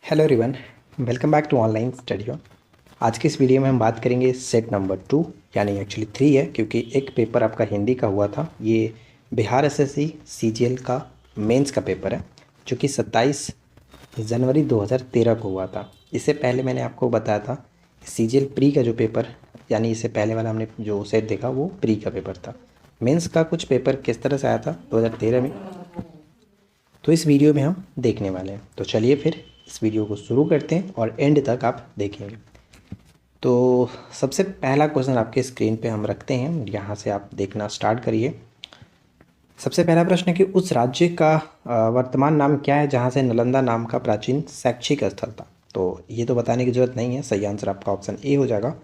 Hello everyone, welcome back to online studio. आज के इस वीडियो में हम बात करेंगे सेट नंबर 2 यानी एक्चुअली 3 है, क्योंकि एक पेपर आपका हिंदी का हुआ था। ये बिहार एसएससी सीजीएल का मेंस का पेपर है, जो कि 27 जनवरी 2013 को हुआ था। इससे पहले मैंने आपको बताया था सीजीएल प्री का जो पेपर, यानी इससे पहले वाला हमने जो सेट देखा वो प्री का पेपर था। मेंस का कुछ पेपर किस तरह से आया था 2013 में, तो इस वीडियो में हम देखने वाले हैं। तो चलिए फिर इस वीडियो को शुरू करते हैं और एंड तक आप देखेंगे। तो सबसे पहला क्वेश्चन आपके स्क्रीन पे हम रखते हैं, यहाँ से आप देखना स्टार्ट करिए। सबसे पहला प्रश्न है कि उस राज्य का वर्तमान नाम क्या है जहाँ से नालंदा नाम का प्राचीन शैक्षिक स्थल था। तो ये तो बताने की ज़रूरत नहीं है, सही आंसर आपका ऑप्शन ए हो जाएगा।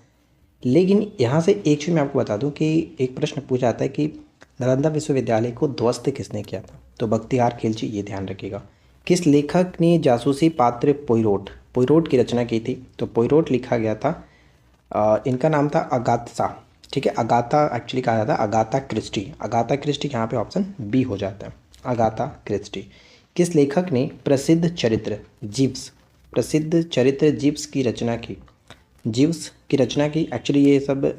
लेकिन यहाँ से एक चीज़ मैं आपको बता दूँ कि एक प्रश्न पूछा जाता है कि नालंदा विश्वविद्यालय को ध्वस्त किसने किया था। तो बख्तियार खिलजी, ये ध्यान रखिएगा। किस लेखक ने जासूसी पात्र पोइरोट की रचना की थी। तो पोइरोट लिखा गया था, इनका नाम था अगाथा। ठीक है, अगाथा एक्चुअली कहा जाता है अगाथा क्रिस्टी। अगाथा क्रिस्टी यहाँ पे ऑप्शन बी हो जाता है, अगाथा क्रिस्टी। किस लेखक ने प्रसिद्ध चरित्र जीव्स की रचना की। जीव्स की रचना की, एक्चुअली ये सब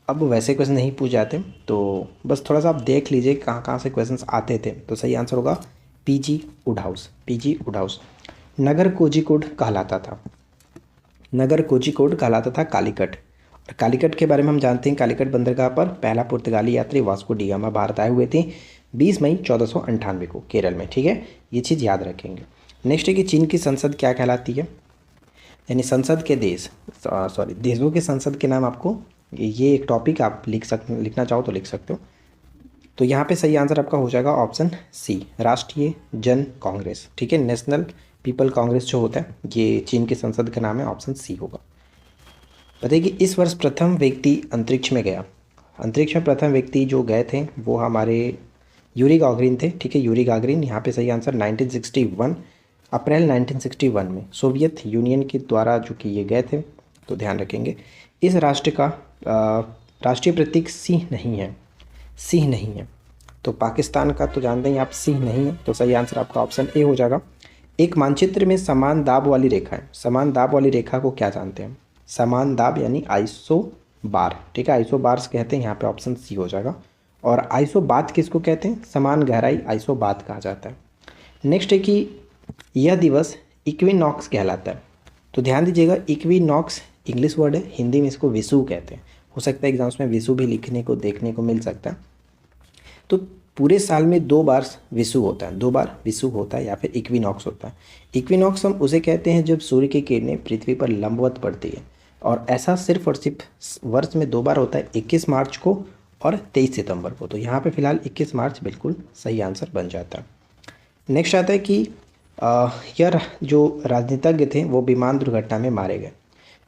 अब वैसे क्वेश्चन नहीं पूछ जाते, तो बस थोड़ा सा आप देख लीजिए कहाँ कहाँ से क्वेश्चंस आते थे। तो सही आंसर होगा पीजी वुडहाउस। PG Wodehouse. नगर कोझिकोड कहलाता था, नगर कोझिकोड कहलाता था कालीकट। और कालीकट के बारे में हम जानते हैं, कालीकट बंदरगाह पर पहला पुर्तगाली यात्री वास्को डी गामा भारत आए हुए थे 20 मई 1498 को केरल में। ठीक है, ये चीज़ याद रखेंगे। नेक्स्ट है कि चीन की संसद क्या कहलाती है, यानी संसद के देशों के संसद के नाम आपको, ये एक टॉपिक आप लिखना चाहो तो लिख सकते हो। तो यहाँ पे सही आंसर आपका हो जाएगा ऑप्शन सी, राष्ट्रीय जन कांग्रेस। ठीक है, नेशनल पीपल कांग्रेस जो होता है ये चीन की संसद का नाम है, ऑप्शन सी होगा। बताइए कि इस वर्ष प्रथम व्यक्ति अंतरिक्ष में गया। अंतरिक्ष में प्रथम व्यक्ति जो गए थे वो हमारे यूरी गागरिन थे। ठीक है, यूरी गागरिन। यहाँ पे सही आंसर 1961, अप्रैल 1961 में सोवियत यूनियन के द्वारा जो कि ये गए थे। तो ध्यान रखेंगे। इस राष्ट्र का राष्ट्रीय प्रतीक सिंह नहीं है, सिंह नहीं है। तो पाकिस्तान का तो जानते हैं आप, सिंह नहीं है। तो सही आंसर आपका ऑप्शन ए हो जाएगा। एक मानचित्र में समान दाब वाली रेखा है, समान दाब वाली रेखा को क्या जानते हैं। समान दाब यानी आइसो बार। ठीक है, आइसो बार्स कहते हैं, यहाँ पे ऑप्शन सी हो जाएगा। और आइसो बात किसको कहते हैं, समान गहराई आइसो बात कहा जाता है। नेक्स्ट है कि यह दिवस इक्विनॉक्स कहलाता है। तो ध्यान दीजिएगा, इक्विनॉक्स इंग्लिश वर्ड है, हिंदी में इसको विषु कहते हैं। हो सकता है एग्जाम्स में विषु भी लिखने को देखने को मिल सकता है। तो पूरे साल में 2 बार विषु होता है, 2 बार विषु होता है या फिर इक्विनॉक्स होता है। इक्विनॉक्स हम उसे कहते हैं जब सूर्य की किरणें पृथ्वी पर लंबवत पड़ती है, और ऐसा सिर्फ और सिर्फ वर्ष में 2 बार होता है, 21 मार्च को और 23 सितंबर को। तो यहाँ पे फिलहाल 21 मार्च बिल्कुल सही आंसर बन जाता है। नेक्स्ट आता है कि यह जो राजनीतिज्ञ थे वो विमान दुर्घटना में मारे गए।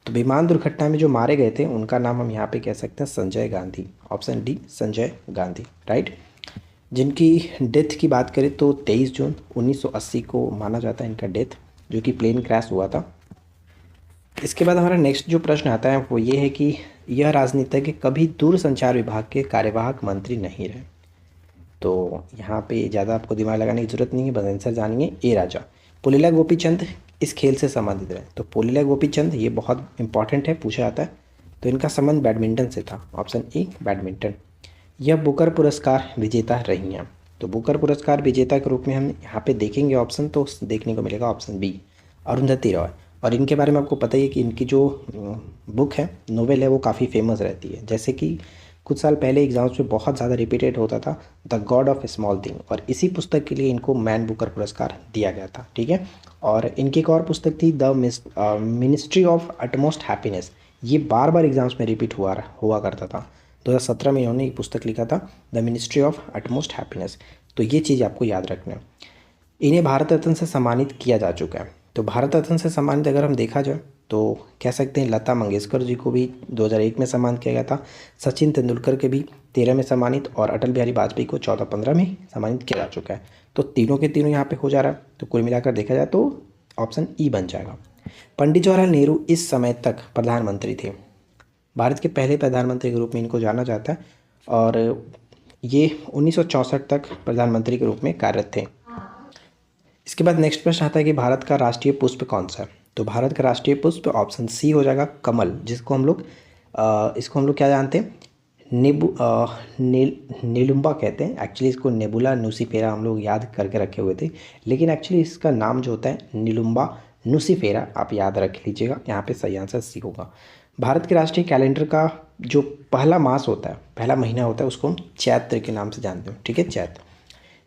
तो विमान दुर्घटना में जो मारे गए थे उनका नाम हम यहाँ पे कह सकते हैं Sanjay Gandhi, option D Sanjay Gandhi, right. जिनकी डेथ की बात करें तो 23 जून 1980 को माना जाता है इनका डेथ, जो कि प्लेन क्रैश हुआ था। इसके बाद हमारा नेक्स्ट जो प्रश्न आता है वो ये है कि यह राजनीतिज्ञ कभी दूरसंचार विभाग के कार्यवाहक मंत्री नहीं रहे। तो यहाँ पे ज़्यादा आपको दिमाग लगाने की जरूरत नहीं है, बस आंसर जानिए ए राजा। पुलिला गोपीचंद इस खेल से संबंधित रहे। तो पुलिला गोपीचंद ये बहुत इंपॉर्टेंट है, पूछा जाता है। तो इनका संबंध बैडमिंटन से था, ऑप्शन ए बैडमिंटन। यह बुकर पुरस्कार विजेता रही हैं। तो बुकर पुरस्कार विजेता के रूप में हम यहाँ पे देखेंगे ऑप्शन, तो देखने को मिलेगा ऑप्शन बी अरुंधति रॉय। और इनके बारे में आपको पता ही है कि इनकी जो बुक है, नोवेल है, वो काफ़ी फेमस रहती है। जैसे कि कुछ साल पहले एग्जाम्स में बहुत ज़्यादा रिपीटेड होता था the God of small thing, और इसी पुस्तक के लिए इनको मैन बुकर पुरस्कार दिया गया था। ठीक है, और इनकी एक और पुस्तक थी the ministry of utmost happiness. ये बार बार एग्जाम्स में रिपीट हुआ करता था। 2017 में इन्होंने एक पुस्तक लिखा था the ministry of utmost happiness. तो ये चीज़ आपको याद रखना है। इन्हें भारत रत्न से सम्मानित किया जा चुका है। तो भारत रत्न से सम्मानित अगर हम देखा जाए तो कह सकते हैं लता मंगेशकर जी को भी 2001 में सम्मानित किया गया था, सचिन तेंदुलकर के भी 13 में सम्मानित, और अटल बिहारी वाजपेयी को 14-15 में सम्मानित किया जा चुका है। तो तीनों के तीनों यहाँ पे हो जा रहा है। तो कुल मिलाकर देखा जाए तो ऑप्शन ई बन जाएगा। पंडित जवाहरलाल नेहरू इस समय तक प्रधानमंत्री थे। भारत के पहले प्रधानमंत्री के रूप में इनको जाना जाता है, और ये 1964 तक प्रधानमंत्री के रूप में कार्यरत थे। इसके बाद नेक्स्ट प्रश्न आता है कि भारत का राष्ट्रीय पुष्प कौन सा है। तो भारत का राष्ट्रीय पुष्प ऑप्शन सी हो जाएगा कमल, जिसको हम लोग इसको हम लोग क्या जानते हैं, नीलुम्बा कहते हैं। एक्चुअली इसको नेबुला नुसिफेरा हम लोग याद करके रखे हुए थे, लेकिन एक्चुअली इसका नाम जो होता है नीलुम्बा नुसिफेरा, आप याद रख लीजिएगा। यहाँ पे सही आंसर सी होगा। भारत के राष्ट्रीय कैलेंडर का जो पहला मास होता है, पहला महीना होता है, उसको हम चैत्र के नाम से जानते हैं, ठीक है, चैत्र।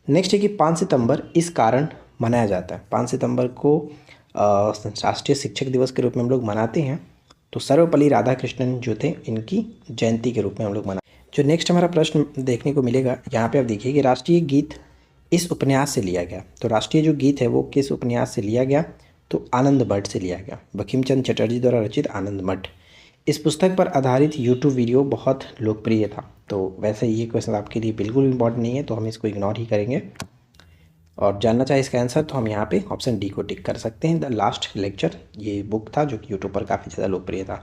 नेक्स्ट है कि 5 सितंबर इस कारण मनाया जाता है। 5 सितंबर को राष्ट्रीय शिक्षक दिवस के रूप में हम लोग मनाते हैं। तो सर्वपल्ली राधाकृष्णन जो थे, इनकी जयंती के रूप में हम लोग मना। जो नेक्स्ट हमारा प्रश्न देखने को मिलेगा, यहाँ पे आप देखिए कि राष्ट्रीय गीत इस उपन्यास से लिया गया। तो राष्ट्रीय जो गीत है वो किस उपन्यास से लिया गया, तो आनंद मठ से लिया गया, बंकिम चंद्र चटर्जी द्वारा रचित आनंद मठ। इस पुस्तक पर आधारित यूट्यूब वीडियो बहुत लोकप्रिय था। तो वैसे ये क्वेश्चन आपके लिए बिल्कुल इंपॉर्टेंट नहीं है, तो हम इसको इग्नोर ही करेंगे। और जानना चाहे इसका आंसर, तो हम यहाँ पे ऑप्शन डी को टिक कर सकते हैं। द लास्ट लेक्चर ये बुक था जो कि यूट्यूब पर काफ़ी ज़्यादा लोकप्रिय था।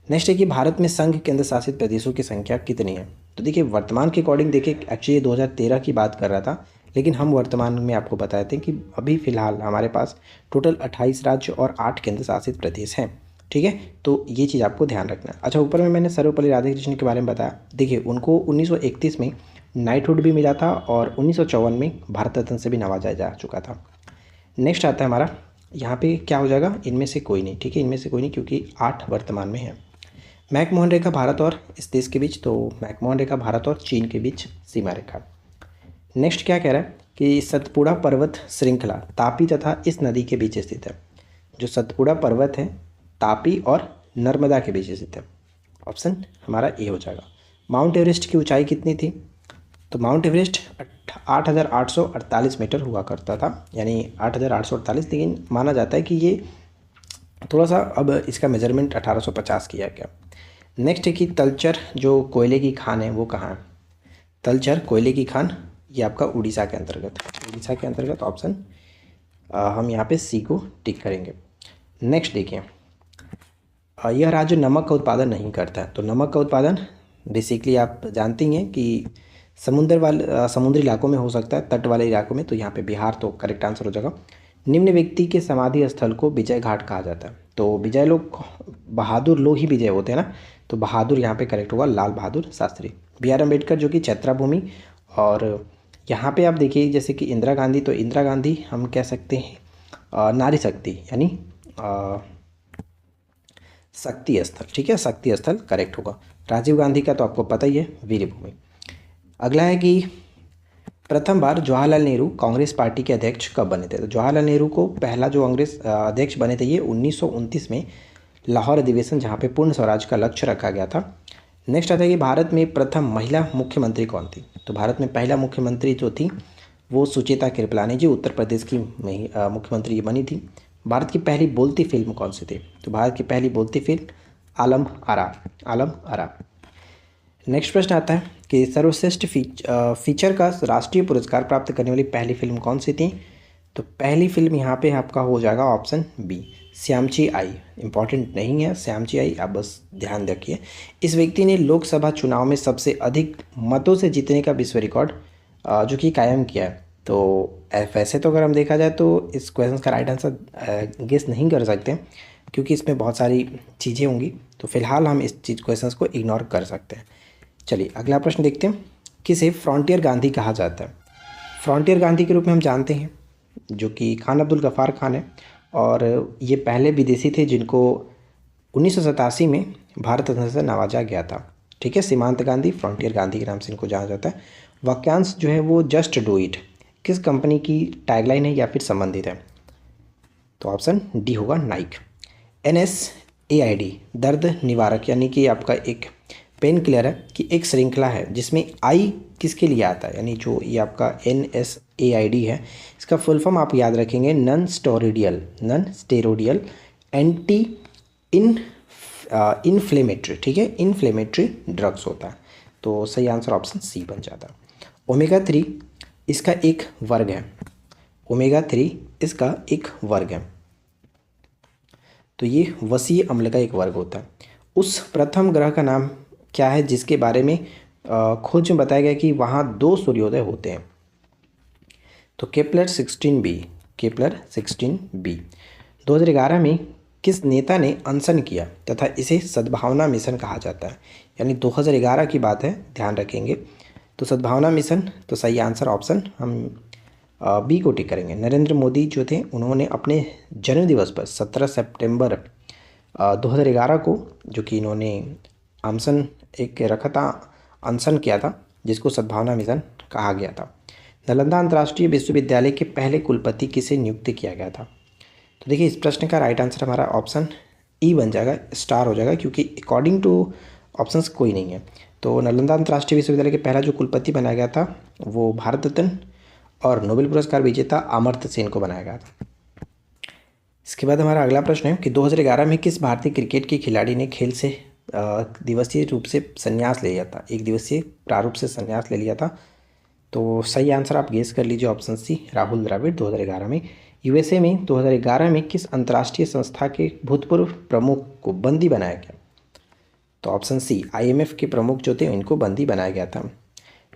नेक्स्ट है कि भारत में संघ केंद्र शासित प्रदेशों की संख्या कितनी है। तो देखिए वर्तमान के अकॉर्डिंग देखिए, एक्चुअली 2013 की बात कर रहा था, लेकिन हम वर्तमान में आपको बताए थे कि अभी फ़िलहाल हमारे पास टोटल 28 राज्य और 8 केंद्र शासित प्रदेश हैं, ठीक है। तो ये चीज़ आपको ध्यान रखना है। अच्छा, ऊपर में मैंने सर्वपल्ली राधाकृष्णन के बारे में बताया। देखिए उनको 1931 में नाइटहुड भी मिला था और 1954 में भारत रत्न से भी नवाजा जा चुका था। नेक्स्ट आता है हमारा, यहाँ पे क्या हो जाएगा, इनमें से कोई नहीं, ठीक है, इनमें से कोई नहीं, क्योंकि 8 वर्तमान में है। मैकमोहन रेखा भारत और इस देश के बीच, तो मैकमोहन रेखा भारत और चीन के बीच सीमा रेखा। नेक्स्ट क्या कह रहा है कि सतपुड़ा पर्वत श्रृंखला तापी तथा इस नदी के बीच स्थित है। जो सतपुड़ा पर्वत है तापी और नर्मदा के बीच स्थित है। ऑप्शन हमारा ए हो जाएगा। माउंट एवरेस्ट की ऊंचाई कितनी थी, तो माउंट एवरेस्ट 8,848 मीटर हुआ करता था, यानी 8,848, लेकिन माना जाता है कि ये थोड़ा सा अब इसका मेजरमेंट 1850 किया गया। नेक्स्ट है कि तलचर जो कोयले की खान है वो कहाँ है। तलचर कोयले की खान ये आपका उड़ीसा के अंतर्गत है, उड़ीसा के अंतर्गत। ऑप्शन हम यहाँ पे सी को टिक करेंगे। नेक्स्ट देखिए, यह राज्य नमक का उत्पादन नहीं करता है। तो नमक का उत्पादन बेसिकली आप जानते ही हैं कि समुद्री इलाकों में हो सकता है, तट वाले इलाकों में। तो यहाँ पे बिहार तो करेक्ट आंसर हो जाएगा। निम्न व्यक्ति के समाधि स्थल को विजय घाट कहा जाता है। तो विजय लोग, बहादुर लोग ही विजय होते हैं ना, तो बहादुर यहाँ पे करेक्ट होगा, लाल बहादुर शास्त्री। बी.आर. अम्बेडकर जो कि चैत्रा भूमि। और यहाँ पे आप देखिए जैसे कि इंदिरा गांधी, तो इंदिरा गांधी हम कह सकते हैं नारी शक्ति, यानी शक्ति स्थल, ठीक है, शक्ति स्थल करेक्ट होगा। राजीव गांधी का तो आपको पता ही है, वीर भूमि। अगला है कि प्रथम बार जवाहरलाल नेहरू कांग्रेस पार्टी के अध्यक्ष कब बने थे। तो जवाहरलाल नेहरू को पहला जो कांग्रेस अध्यक्ष बने थे ये 1929 में लाहौर अधिवेशन, जहाँ पे पूर्ण स्वराज का लक्ष्य रखा गया था। नेक्स्ट आता है कि भारत में प्रथम महिला मुख्यमंत्री कौन थी। तो भारत में पहला मुख्यमंत्री जो थी वो सुचेता कृपलानी जी, उत्तर प्रदेश की मुख्यमंत्री बनी थी। भारत की पहली बोलती फिल्म कौन सी थी। तो भारत की पहली बोलती फिल्म आलम आरा, आलम आरा। नेक्स्ट प्रश्न आता है कि सर्वश्रेष्ठ फीचर का राष्ट्रीय पुरस्कार प्राप्त करने वाली पहली फिल्म कौन सी थी। तो पहली फिल्म यहाँ पे आपका हो जाएगा ऑप्शन बी, श्यामची आई। इंपॉर्टेंट नहीं है श्यामची आई, आप बस ध्यान रखिए। इस व्यक्ति ने लोकसभा चुनाव में सबसे अधिक मतों से जीतने का विश्व रिकॉर्ड जो कि कायम किया है। तो वैसे तो अगर हम देखा जाए तो इस क्वेश्चन का राइट आंसर गेस नहीं कर सकते, क्योंकि इसमें बहुत सारी चीज़ें होंगी। तो फिलहाल हम इस क्वेश्चन को इग्नोर कर सकते हैं। चलिए अगला प्रश्न देखते हैं, किसे फ्रंटियर गांधी कहा जाता है। फ्रंटियर गांधी के रूप में हम जानते हैं जो कि खान अब्दुल गफ़ार खान है, और ये पहले विदेशी थे जिनको 1987 में भारत रत्न से नवाजा गया था, ठीक है। सीमांत गांधी फ्रंटियर गांधी के नाम से इनको जाना जाता है। वाक्यांश जो है वो जस्ट डू इट किस कंपनी की टैगलाइन है या फिर संबंधित है। तो ऑप्शन डी होगा, नाइक। NSAID दर्द निवारक, यानी कि आपका एक पेन किलर है कि एक श्रृंखला है जिसमें आई किसके लिए आता है, यानी जो ये आपका NSAID है, इसका फुल फॉर्म आप याद रखेंगे, नॉन स्टेरॉयडल एंटी इन्फ्लेमेटरी, ठीक है, इन्फ्लेमेटरी ड्रग्स होता है। तो सही आंसर ऑप्शन सी बन जाता है। ओमेगा 3 इसका एक वर्ग है, ओमेगा 3 इसका एक वर्ग है। तो ये वसीय अम्ल का एक वर्ग होता है। उस प्रथम ग्रह का नाम क्या है जिसके बारे में खोज में बताया गया कि वहाँ 2 सूर्योदय होते हैं। तो केपलर 16b केपलर 16b। 2011 में किस नेता ने अनशन किया तथा इसे सद्भावना मिशन कहा जाता है? यानी 2011 की बात है, ध्यान रखेंगे। तो सद्भावना मिशन, तो सही आंसर ऑप्शन हम बी को टिक करेंगे। नरेंद्र मोदी जो थे उन्होंने अपने जन्मदिवस पर 17 सितंबर 2011 को, जो कि इन्होंने अनशन एक रखा था, अनशन किया था, जिसको सद्भावना मिशन कहा गया था। नालंदा अंतर्राष्ट्रीय विश्वविद्यालय के पहले कुलपति किसे नियुक्त किया गया था? तो देखिए इस प्रश्न का राइट आंसर हमारा ऑप्शन ई बन जाएगा, स्टार हो जाएगा, क्योंकि अकॉर्डिंग टू ऑप्शंस कोई नहीं है। तो नालंदा अंतर्राष्ट्रीय विश्वविद्यालय के पहला जो कुलपति बनाया गया था वो भारत रत्न और नोबेल पुरस्कार विजेता अमर्त्य सेन को बनाया गया था। इसके बाद हमारा अगला प्रश्न है कि 2011 में किस भारतीय क्रिकेट के खिलाड़ी ने खेल से दिवसीय रूप से संन्यास ले लिया था? एक दिवसीय प्रारूप से संन्यास ले लिया था। तो सही आंसर आप गेस कर लीजिए, ऑप्शन सी राहुल द्रविड़। 2011 में यूएसए में 2011 में किस अंतर्राष्ट्रीय संस्था के भूतपूर्व प्रमुख को बंदी बनाया गया? तो ऑप्शन सी आईएमएफ के प्रमुख जो थे इनको बंदी बनाया गया था।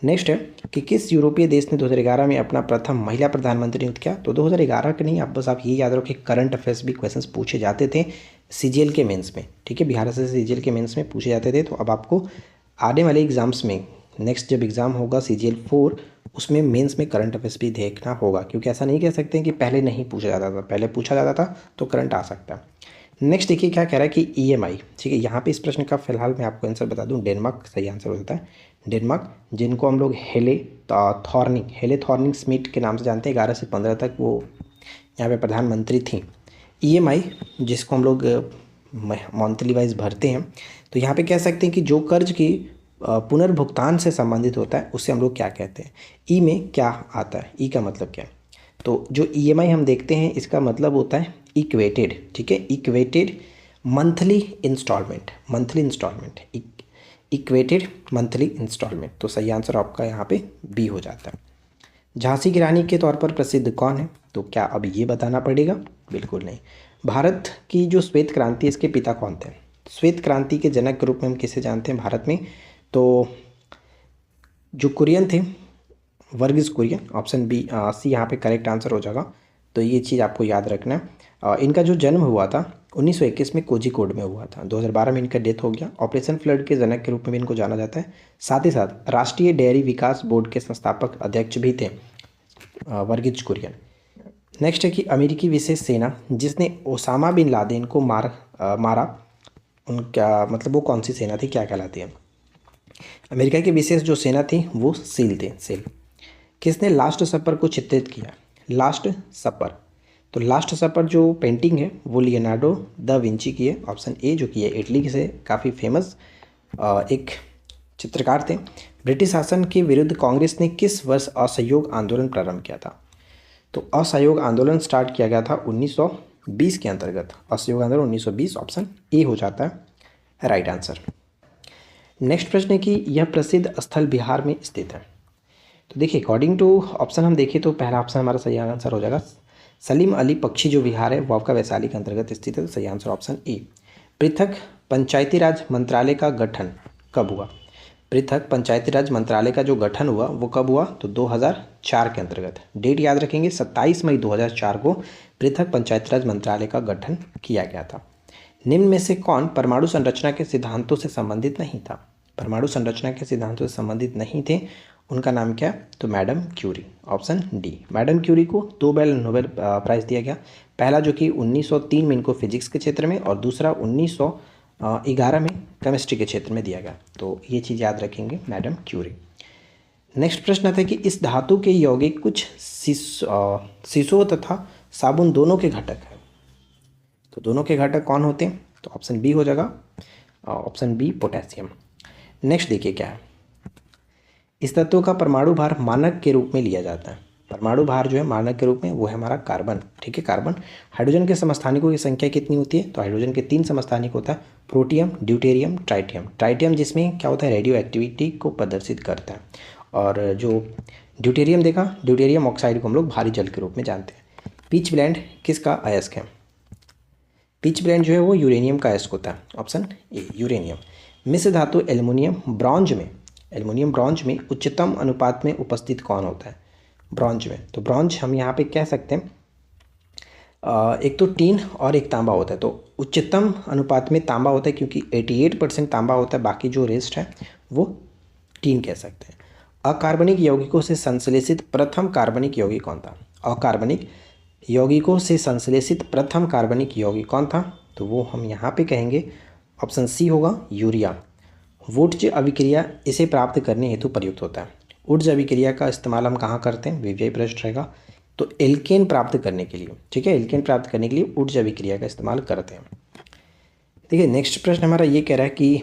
नेक्स्ट है कि किस यूरोपीय देश ने 2011 में अपना प्रथम महिला प्रधानमंत्री नियुक्त किया? तो 2011 के नहीं, आप बस आप ये याद रखो कि करंट अफेयर्स भी क्वेश्चंस पूछे जाते थे सीजीएल के मेंस में, ठीक है, बिहार से सीजीएल के मेंस में पूछे जाते थे। तो अब आपको आने वाले एग्जाम्स में, नेक्स्ट जब एग्ज़ाम होगा सीजीएल 4, उसमें मेंस में करंट अफेयर्स भी देखना होगा, क्योंकि ऐसा नहीं कह सकते कि पहले नहीं पूछा जाता था, पहले पूछा जाता था तो करंट आ सकता है। नेक्स्ट देखिए क्या कह रहा है कि ईएमआई, ठीक है, यहाँ पे इस प्रश्न का फिलहाल मैं आपको आंसर बता दूँ, डेनमार्क सही आंसर हो जाता है। डेनमार्क, जिनको हम लोग हेले थॉर्निंग स्मिथ के नाम से जानते हैं, 11 से 15 तक वो यहाँ पे प्रधानमंत्री थी। ईएमआई जिसको हम लोग मंथली वाइज भरते हैं, तो यहाँ पे कह सकते हैं कि जो कर्ज की पुनर्भुगतान से संबंधित होता है उसे हम लोग क्या कहते हैं? ई में क्या आता है? ई का मतलब क्या है? तो जो ईएमआई हम देखते हैं इसका मतलब होता है इक्वेटेड, ठीक है, equated monthly installment, equated monthly installment. तो सही आंसर आपका यहाँ पे बी हो जाता है। झांसी की रानी के तौर पर प्रसिद्ध कौन है? तो क्या अब ये बताना पड़ेगा? बिल्कुल नहीं। भारत की जो श्वेत क्रांति, इसके पिता कौन थे? श्वेत क्रांति के जनक के रूप में हम किसे जानते हैं भारत में? तो जो कुरियन थे, Verghese Kurien, option B C यहाँ पे करेक्ट आंसर हो जाएगा। तो ये चीज़ आपको याद रखना है। इनका जो जन्म हुआ था 1921 में कोझिकोड में हुआ था। 2012 में इनका डेथ हो गया। ऑपरेशन फ्लड के जनक के रूप में भी इनको जाना जाता है। साथ ही साथ राष्ट्रीय डेयरी विकास बोर्ड के संस्थापक अध्यक्ष भी थे वर्गीज कुरियन। नेक्स्ट है कि अमेरिकी विशेष सेना जिसने ओसामा बिन लादेन को मारा, उनका मतलब वो कौन सी सेना थी, क्या कहलाती है? अमेरिका की विशेष जो सेना थी वो सील थे, सील। किसने लास्ट सपर को चित्रित किया? लास्ट सपर, तो लास्ट सपर जो पेंटिंग है वो लियोनार्डो द विंची की है, ऑप्शन ए, जो कि है इटली से काफ़ी फेमस एक चित्रकार थे। ब्रिटिश शासन के विरुद्ध कांग्रेस ने किस वर्ष असहयोग आंदोलन प्रारंभ किया था? तो असहयोग आंदोलन स्टार्ट किया गया था 1920 के अंतर्गत। असहयोग आंदोलन 1920, ऑप्शन ए हो जाता है राइट आंसर। नेक्स्ट प्रश्न है कि यह प्रसिद्ध स्थल बिहार में स्थित है। तो देखिए अकॉर्डिंग टू ऑप्शन हम देखें तो पहला ऑप्शन हमारा सही आंसर हो जाएगा। सलीम अली पक्षी जो विहार है वो आपका वैशाली के अंतर्गत स्थित है, तो सही आंसर ऑप्शन ए। पृथक पंचायती राज मंत्रालय का गठन कब हुआ? पृथक पंचायती राज मंत्रालय का जो गठन हुआ वो कब हुआ? तो 2004 के अंतर्गत। डेट याद रखेंगे, 27 मई 2004 को पृथक पंचायती राज मंत्रालय का गठन किया गया था। निम्न में से कौन परमाणु संरचना के सिद्धांतों से संबंधित नहीं था? परमाणु संरचना के सिद्धांतों से संबंधित नहीं थे, उनका नाम क्या? तो madam Curie, option D. Madam Curie को 2 बार नोबेल प्राइज़ दिया गया। पहला जो कि 1903 में इनको फिजिक्स के क्षेत्र में, और दूसरा 1911 में केमिस्ट्री के क्षेत्र में दिया गया। तो ये चीज़ याद रखेंगे, मैडम क्यूरी। नेक्स्ट प्रश्न आता है कि इस धातु के यौगिक कुछ शीशों तथा साबुन दोनों के घटक हैं। तो दोनों के घटक कौन होते हैं? तो ऑप्शन बी हो जाएगा, ऑप्शन बी पोटेशियम। नेक्स्ट देखिए क्या है, इस तत्व का परमाणु भार मानक के रूप में लिया जाता है। परमाणु भार जो है मानक के रूप में वो है हमारा कार्बन, ठीक है, कार्बन। हाइड्रोजन के समस्थानिकों की संख्या कितनी होती है? तो हाइड्रोजन के 3 समस्थानिक होता है, प्रोटियम, ड्यूटेरियम, ट्राइटियम। ट्राइटियम जिसमें क्या होता है? रेडियो एक्टिविटी को प्रदर्शित करता है। और जो ड्यूटेरियम देखा, ड्यूटेरियम ऑक्साइड को हम लोग भारी जल के रूप में जानते हैं। पिच ब्लेंड किसका अयस्क है? पिच ब्लेंड जो है वो यूरेनियम का अयस्क होता है, ऑप्शन ए यूरेनियम। मिश्र धातु एल्युमिनियम ब्रॉन्ज में उच्चतम अनुपात में उपस्थित कौन होता है? ब्रॉन्ज में, तो ब्रॉन्ज हम यहाँ पे कह सकते हैं एक तो टीन और एक तांबा होता है, तो उच्चतम अनुपात में तांबा होता है क्योंकि 88% तांबा होता है, बाकी जो रेस्ट है वो टीन कह सकते हैं। अकार्बनिक यौगिकों से संश्लेषित प्रथम कार्बनिक यौगिक कौन था? अकार्बनिक यौगिकों से संश्लेषित प्रथम कार्बनिक यौगिक कौन था? तो वो हम यहाँ पे कहेंगे ऑप्शन सी होगा, यूरिया। वुड्ज अभिक्रिया इसे प्राप्त करने हेतु प्रयुक्त होता है। वुड्ज अभिक्रिया का इस्तेमाल हम कहाँ करते हैं? वीवीआई प्रश्न रहेगा। तो एल्केन प्राप्त करने के लिए, ठीक है, एल्केन प्राप्त करने के लिए वुड्ज अभिक्रिया का इस्तेमाल करते हैं। देखिए नेक्स्ट प्रश्न हमारा ये कह रहा है कि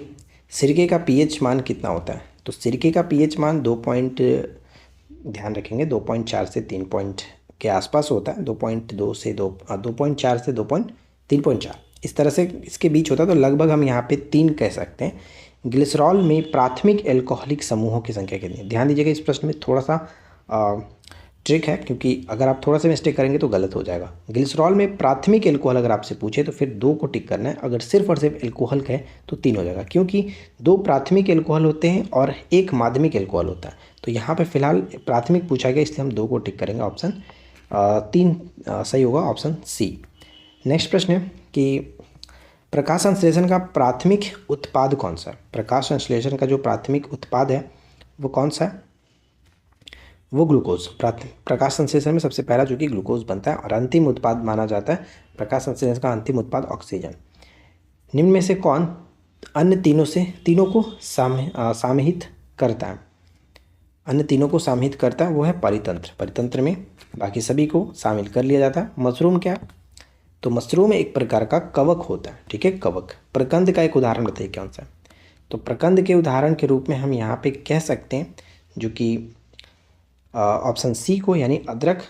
सिरके का पीएच मान कितना होता है? तो सिरके का पीएच मान 2 पॉइंट, ध्यान रखेंगे 2.4 से 3 पॉइंट के आसपास होता है। 2.4 से 2.4 इस तरह से इसके बीच होता है, तो लगभग हम यहाँ पे 3 कह सकते हैं। ग्लिसरॉल में प्राथमिक एल्कोहलिक समूहों की संख्या कितनी है? ध्यान दीजिएगा, इस प्रश्न में थोड़ा सा ट्रिक है, क्योंकि अगर आप थोड़ा सा मिस्टेक करेंगे तो गलत हो जाएगा। ग्लिसरॉल में प्राथमिक एल्कोहल अगर आपसे पूछे तो फिर 2 को टिक करना है, अगर सिर्फ और सिर्फ एल्कोहल का है तो 3 हो जाएगा, क्योंकि 2 प्राथमिक एल्कोहल होते हैं और 1 माध्यमिक एल्कोहल होता है। तो यहाँ पे फिलहाल प्राथमिक पूछा गया, इसलिए हम 2 को टिक करेंगे। ऑप्शन 3 सही होगा, ऑप्शन सी। नेक्स्ट प्रश्न है कि प्रकाश संश्लेषण का प्राथमिक उत्पाद कौन सा है? प्रकाश संश्लेषण का जो प्राथमिक उत्पाद है वो कौन सा है? वो ग्लूकोज। प्रकाश संश्लेषण में सबसे पहला जो कि ग्लूकोज बनता है, और अंतिम उत्पाद माना जाता है प्रकाश संश्लेषण का अंतिम उत्पाद ऑक्सीजन। निम्न में से कौन अन्य तीनों को सामहित करता है? अन्य तीनों को सामहित करता है वो है परितंत्र। परितंत्र में बाकी सभी को शामिल कर लिया जाता है। मशरूम क्या? तो मशरूम एक प्रकार का कवक होता है, ठीक है, कवक। प्रकंद का एक उदाहरण बताइए कौन सा? तो प्रकंद के उदाहरण के रूप में हम यहाँ पे कह सकते हैं जो कि ऑप्शन सी को, यानी अदरक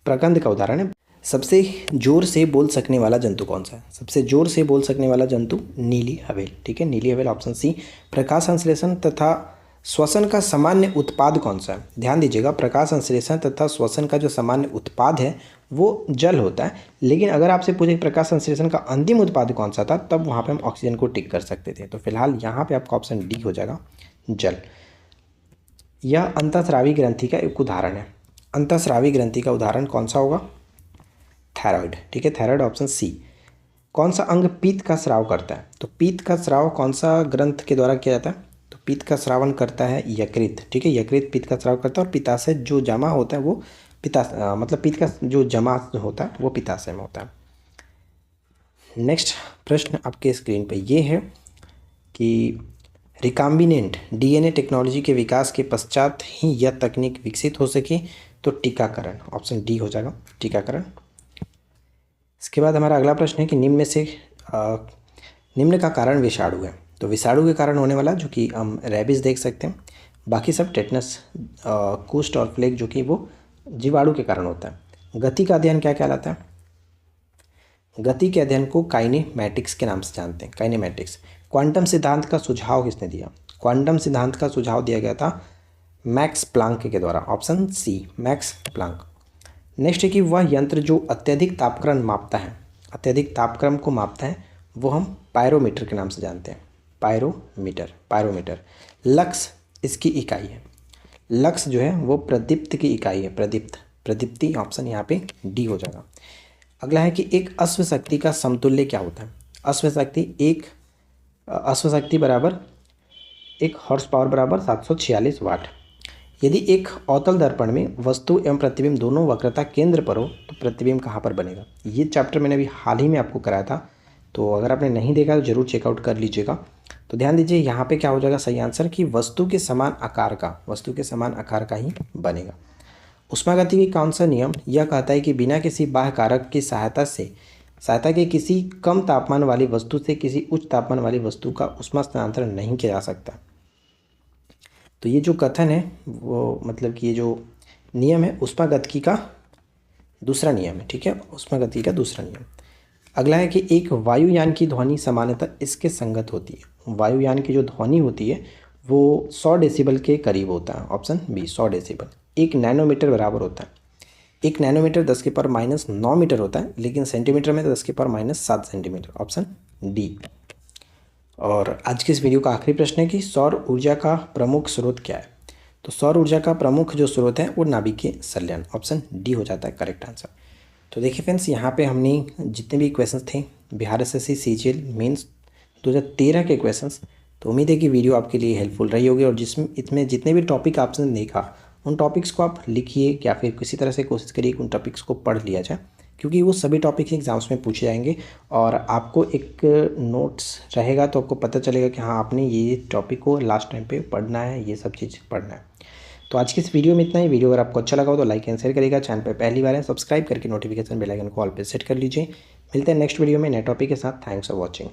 प्रकंद का उदाहरण है। सबसे जोर से बोल सकने वाला जंतु कौन सा है? सबसे जोर से बोल सकने वाला जंतु नीली हवेल, ठीक है, नीली हवेल, ऑप्शन सी। प्रकाश संश्लेषण तथा श्वसन का सामान्य उत्पाद कौन सा है? ध्यान दीजिएगा, प्रकाश संश्लेषण तथा श्वसन का जो सामान्य उत्पाद है वो जल होता है, लेकिन अगर आपसे पूछे प्रकाश संश्लेषण का अंतिम उत्पाद कौन सा था, तब वहाँ पे हम ऑक्सीजन को टिक कर सकते थे। तो फिलहाल यहाँ पे आपका ऑप्शन डी हो जाएगा, जल। यह अंतःस्रावी ग्रंथि का एक उदाहरण है। अंतःस्रावी ग्रंथि का उदाहरण कौन सा होगा? थायराइड, ठीक है, थायराइड, ऑप्शन सी। कौन सा अंग पीत का स्राव करता है? तो पीत का स्राव कौन सा ग्रंथ के द्वारा किया जाता है? तो पीत का स्रावन करता है यकृत, ठीक है, यकृत पीत का स्राव करता है, और पित्ताशय जो जमा होता है वो मतलब पीत का जो जमा होता है वो पित्ताशय में होता है। नेक्स्ट प्रश्न आपके स्क्रीन पे ये है कि रिकाम्बिनेंट डीएनए टेक्नोलॉजी के विकास के पश्चात ही यह तकनीक विकसित हो सकी, तो टीकाकरण, ऑप्शन डी हो जाएगा, टीकाकरण। इसके बाद हमारा अगला प्रश्न है कि निम्न में से निम्न का कारण विषाणु है। तो विषाणु के कारण होने वाला जो कि हम रेबिस देख सकते हैं, बाकी सब टेटनस, कुष्ठ और प्लेग जो कि वो जीवाणु के कारण होता है। गति का अध्ययन क्या कहलाता है? गति के अध्ययन को काइनेमैटिक्स के नाम से जानते हैं, काइनेमैटिक्स। क्वांटम सिद्धांत का सुझाव किसने दिया? क्वांटम सिद्धांत का सुझाव दिया गया था मैक्स प्लांक के द्वारा, option C, Max Planck. Next है कि वह यंत्र जो अत्यधिक तापक्रम मापता है, अत्यधिक तापक्रम को मापता है, वो हम पायरोमीटर के नाम से जानते हैं, पायरोमीटर, पायरोमीटर। लक्स इसकी इकाई है, लक्स जो है वो प्रदीप्त की इकाई है, प्रदीप्त, प्रदीप्ति, ऑप्शन यहाँ पे डी हो जाएगा। अगला है कि एक अश्व शक्ति का समतुल्य क्या होता है? अश्व शक्ति बराबर 1 हॉर्स पावर बराबर 746 वाट। यदि एक अवतल दर्पण में वस्तु एवं प्रतिबिंब दोनों वक्रता केंद्र पर हो तो प्रतिबिंब कहाँ पर बनेगा? ये चैप्टर मैंने अभी हाल ही में आपको कराया था, तो अगर आपने नहीं देखा तो जरूर चेकआउट कर लीजिएगा। तो ध्यान दीजिए यहाँ पे क्या हो जाएगा सही आंसर, कि वस्तु के समान आकार का ही बनेगा। ऊष्मागति की कौन सा नियम यह कहता है कि बिना किसी बाह्य कारक की सहायता के किसी कम तापमान वाली वस्तु से किसी उच्च तापमान वाली वस्तु का ऊष्मा स्थानांतरण नहीं किया जा सकता? तो ये जो कथन है वो मतलब कि ये जो नियम है ऊष्मागतिकी का दूसरा नियम है, ठीक है, ऊष्मागतिकी का दूसरा नियम। अगला है कि एक वायुयान की ध्वनि सामान्यतः इसके संगत होती है। वायुयान की जो ध्वनि होती है वो 100 डेसिबल के करीब होता है, ऑप्शन बी, 100 डेसिबल। 1 नैनोमीटर बराबर होता है, 1 नैनोमीटर 10⁻⁹ मीटर होता है, लेकिन सेंटीमीटर में तो 10⁻⁷ सेंटीमीटर, ऑप्शन डी। और आज के इस वीडियो का आखिरी प्रश्न है कि सौर ऊर्जा का प्रमुख स्रोत क्या है? तो सौर ऊर्जा का प्रमुख जो स्रोत है वो नाभिकीय संलयन, ऑप्शन डी हो जाता है करेक्ट आंसर। तो देखिए फ्रेंड्स, यहाँ पे हमने जितने भी क्वेश्चंस थे बिहार एसएससी सीजीएल मेंस 2013 के क्वेश्चंस, तो उम्मीद है कि वीडियो आपके लिए हेल्पफुल रही होगी। और जिसमें इसमें जितने भी टॉपिक आपने देखा उन टॉपिक्स को आप लिखिए या फिर किसी तरह से कोशिश करिए कि उन टॉपिक्स को पढ़ लिया जाए, क्योंकि वो सभी टॉपिक्स एग्जाम्स में पूछे जाएंगे और आपको एक नोट्स रहेगा तो आपको पता चलेगा कि हाँ आपने ये टॉपिक को लास्ट टाइम पे पढ़ना है, ये सब चीज़ पढ़ना है। तो आज की इस वीडियो में इतना ही। वीडियो अगर आपको अच्छा लगा हो तो लाइक एंड शेयर करिएगा। चैनल पर पहली बार है सब्सक्राइब करके नोटिफिकेशन बेल आइकन को ऑल पे सेट कर लीजिए। मिलते हैं नेक्स्ट वीडियो में नए टॉपिक के साथ। Thanks for watching.